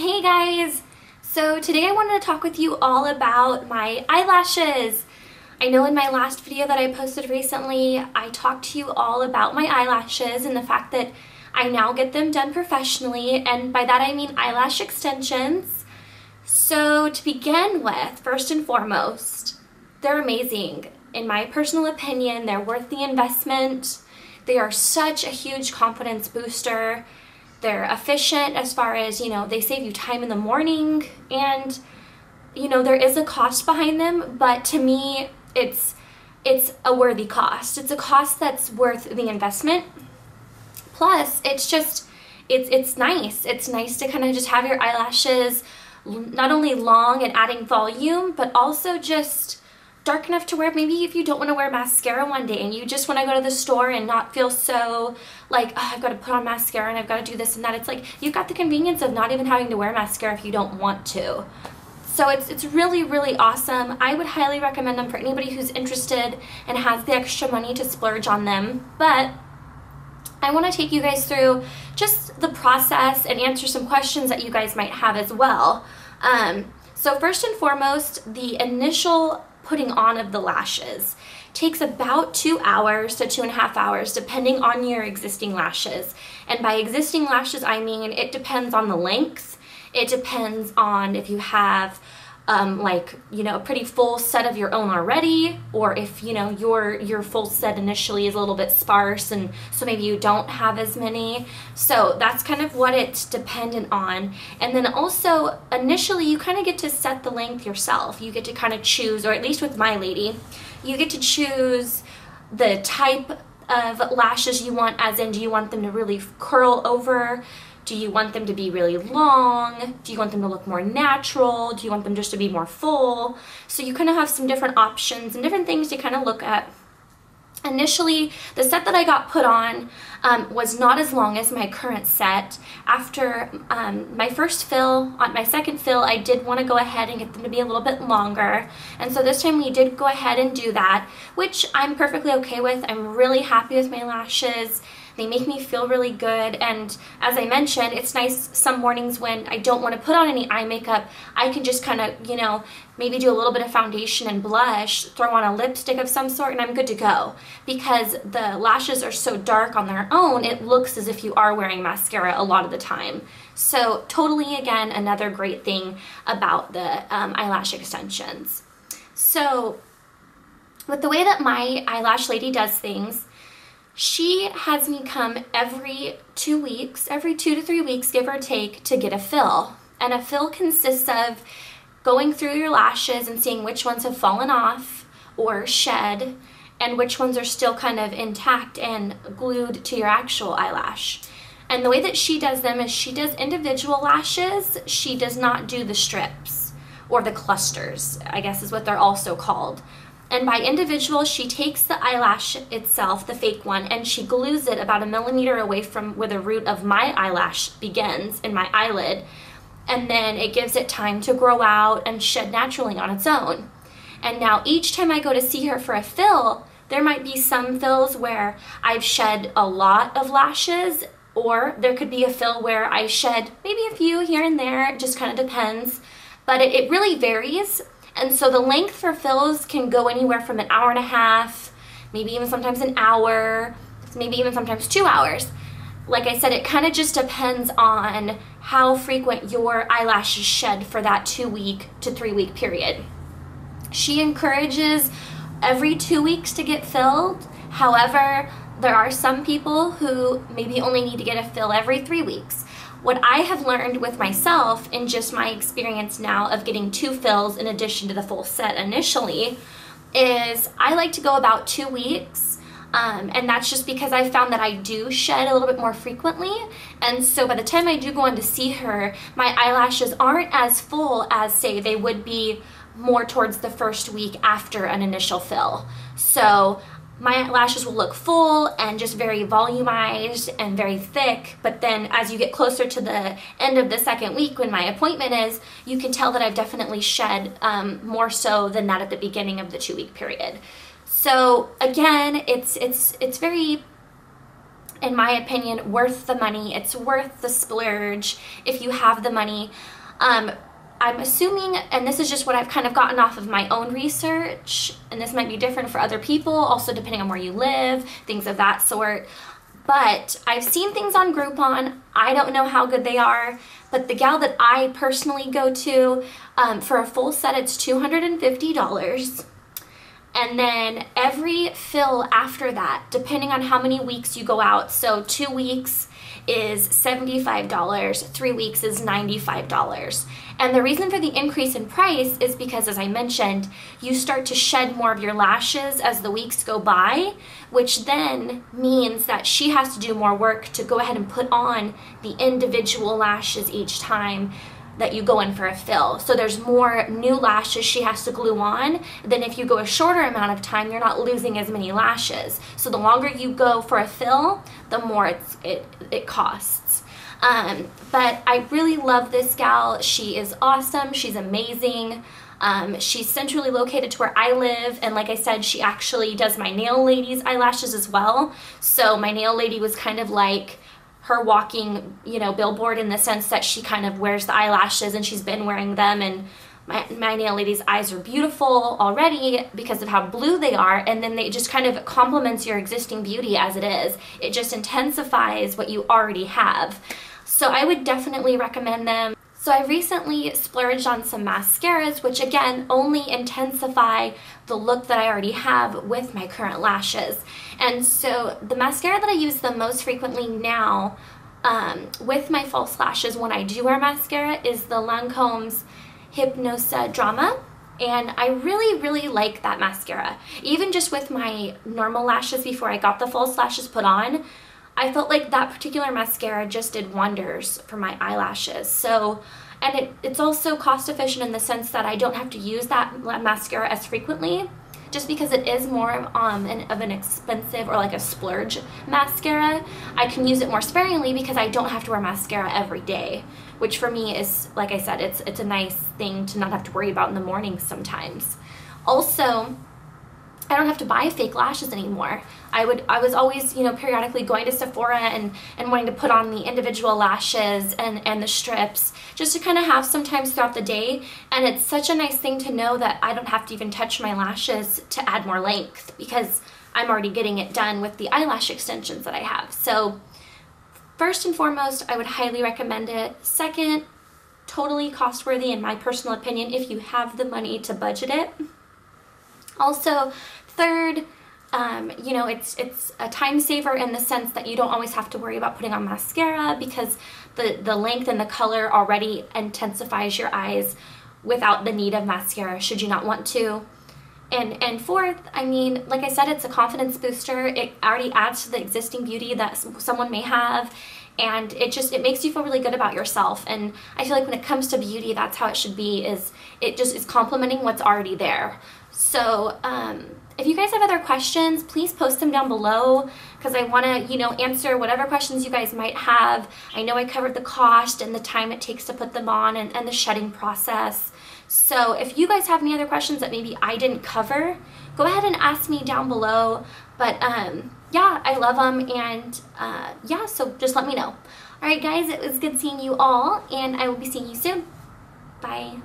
Hey guys! So today I wanted to talk with you all about my eyelashes. I know in my last video that I posted recently, I talked to you all about my eyelashes and the fact that I now get them done professionally, and by that I mean eyelash extensions. So to begin with, first and foremost, they're amazing. In my personal opinion, they're worth the investment. They are such a huge confidence booster. They're efficient as far as, they save you time in the morning, and, there is a cost behind them, but to me, it's a worthy cost. It's a cost that's worth the investment. Plus, it's nice. It's nice to kind of just have your eyelashes not only long and adding volume, but also just dark enough to wear, maybe if you don't want to wear mascara one day and you just want to go to the store and not feel so like, oh, I've got to put on mascara and I've got to do this and that. It's like you've got the convenience of not even having to wear mascara if you don't want to. So it's really, really awesome. I would highly recommend them for anybody who's interested and has the extra money to splurge on them. But I want to take you guys through just the process and answer some questions that you guys might have as well. So first and foremost, the initial putting on of the lashes takes about 2 hours to 2.5 hours depending on your existing lashes. And by existing lashes, I mean it depends on the length. It depends on if you have a pretty full set of your own already, or if your full set initially is a little bit sparse and so maybe you don't have as many. So that's kind of what it's dependent on. And then also initially you kind of get to set the length yourself. You get to kind of choose, or at least with my lady, you get to choose the type of lashes you want, as in, do you want them to really curl over? Do you want them to be really long? Do you want them to look more natural? Do you want them just to be more full? So you kind of have some different options and different things to kind of look at. Initially, the set that I got put on was not as long as my current set. After my first fill, on my second fill, I did want to go ahead and get them to be a little bit longer. And so this time we did go ahead and do that, which I'm perfectly okay with. I'm really happy with my lashes. They make me feel really good, and as I mentioned, it's nice some mornings when I don't want to put on any eye makeup, I can just kind of, maybe do a little bit of foundation and blush, throw on a lipstick of some sort, and I'm good to go. Because the lashes are so dark on their own, it looks as if you are wearing mascara a lot of the time. So totally, again, another great thing about the eyelash extensions. So with the way that my eyelash lady does things, she has me come every 2 weeks, every 2 to 3 weeks, give or take, to get a fill. And a fill consists of going through your lashes and seeing which ones have fallen off or shed and which ones are still kind of intact and glued to your actual eyelash. And the way that she does them is she does individual lashes. She does not do the strips or the clusters, I guess is what they're also called. And by individual, she takes the eyelash itself, the fake one, and she glues it about 1 millimeter away from where the root of my eyelash begins in my eyelid. And then it gives it time to grow out and shed naturally on its own. And now each time I go to see her for a fill, there might be some fills where I've shed a lot of lashes, or there could be a fill where I shed maybe a few here and there. It just kind of depends. But it really varies. And so the length for fills can go anywhere from 1.5 hours, maybe even sometimes an hour, maybe even sometimes 2 hours. Like I said, it kind of just depends on how frequent your eyelashes shed for that 2 week to 3 week period. She encourages every 2 weeks to get filled. However, there are some people who maybe only need to get a fill every 3 weeks. What I have learned with myself in just my experience now of getting 2 fills in addition to the full set initially is I like to go about 2 weeks, and that's just because I found that I do shed a little bit more frequently, and so by the time I do go on to see her, my eyelashes aren't as full as, say, they would be more towards the first week after an initial fill. So my lashes will look full and just very volumized and very thick, but then as you get closer to the end of the second week when my appointment is, you can tell that I've definitely shed more so than that at the beginning of the 2 week period. So again, it's very, in my opinion, worth the money. It's worth the splurge if you have the money. I'm assuming, and this is just what I've kind of gotten off of my own research, and this might be different for other people, also depending on where you live, things of that sort. But I've seen things on Groupon. I don't know how good they are, but the gal that I personally go to, for a full set, it's $250. And then every fill after that, depending on how many weeks you go out, so 2 weeks is $75, 3 weeks is $95. And the reason for the increase in price is because, as I mentioned, you start to shed more of your lashes as the weeks go by, which then means that she has to do more work to go ahead and put on the individual lashes each time that you go in for a fill. So there's more new lashes she has to glue on than if you go a shorter amount of time, you're not losing as many lashes. So the longer you go for a fill, the more it costs. But I really love this gal. She is awesome. She's amazing. She's centrally located to where I live, and like I said, she actually does my nail lady's eyelashes as well. So my nail lady was kind of like her walking, you know, billboard, in the sense that she kind of wears the eyelashes and she's been wearing them, and my nail lady's eyes are beautiful already because of how blue they are, and then they just kind of complements your existing beauty as it is. It just intensifies what you already have. So I would definitely recommend them. So I recently splurged on some mascaras, which again only intensify the look that I already have with my current lashes. And so the mascara that I use the most frequently now with my false lashes when I do wear mascara is the Lancome's Hypnosa Drama. And I really, really like that mascara. Even just with my normal lashes before I got the false lashes put on, I felt like that particular mascara just did wonders for my eyelashes. So, and it's also cost efficient in the sense that I don't have to use that mascara as frequently, just because it is more of an expensive, or like a splurge mascara. I can use it more sparingly because I don't have to wear mascara every day, which for me is, like I said, it's a nice thing to not have to worry about in the morning sometimes. Also, I don't have to buy fake lashes anymore. I was always, you know, periodically going to Sephora and wanting to put on the individual lashes and the strips just to kind of have sometimes throughout the day. And it's such a nice thing to know that I don't have to even touch my lashes to add more length, because I'm already getting it done with the eyelash extensions that I have. So first and foremost, I would highly recommend it. Second, totally cost worthy in my personal opinion if you have the money to budget it. Also, third, you know, it's a time saver in the sense that you don't always have to worry about putting on mascara, because the length and the color already intensifies your eyes without the need of mascara should you not want to. And fourth, I mean, like I said, it's a confidence booster. It already adds to the existing beauty that someone may have, and it makes you feel really good about yourself. And I feel like when it comes to beauty, that's how it should be, is it just is complementing what's already there. So if you guys have other questions, please post them down below, because I want to, you know, answer whatever questions you guys might have. I know I covered the cost and the time it takes to put them on, and the shedding process. So if you guys have any other questions that maybe I didn't cover, go ahead and ask me down below. But yeah, I love them, and yeah, so just let me know. Alright guys, it was good seeing you all, and I will be seeing you soon. Bye.